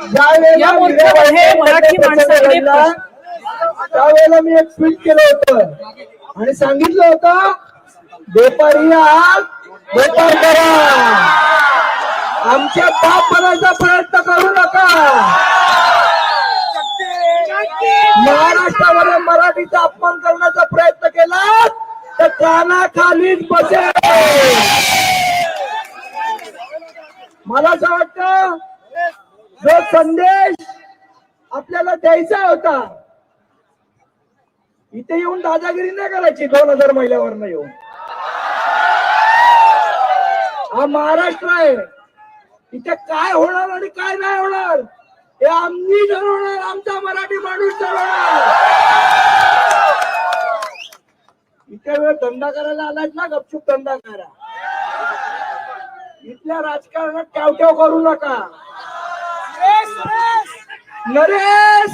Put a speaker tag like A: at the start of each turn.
A: या मोर्चावर हे मराठी माणसाकडे
B: त्यावेळेला मी एक ट्विट केलं होतं आणि सांगितलं होतं व्यापारी आहात, व्यापार करा, आमच्या बाप बनायचा प्रयत्न करू नका. महाराष्ट्रामध्ये मराठीचा अपमान करण्याचा प्रयत्न केला तर कानाखालीच बसेल. मला असं वाटतं जो संदेश आपल्याला द्यायचा होता, इथे येऊन दादागिरी नाही करायची 2000 महिल्यावर येऊन. हा महाराष्ट्र आहे, इथे काय होणार आणि काय नाही होणार हे आम्ही ठरवणार, आमचा मराठी माणूस ठरवणार. इथे वेळ धंदा करायला आलाय ना, गपचूप धंदा करा. इथल्या राजकारणात ठेव करू नका. नरेश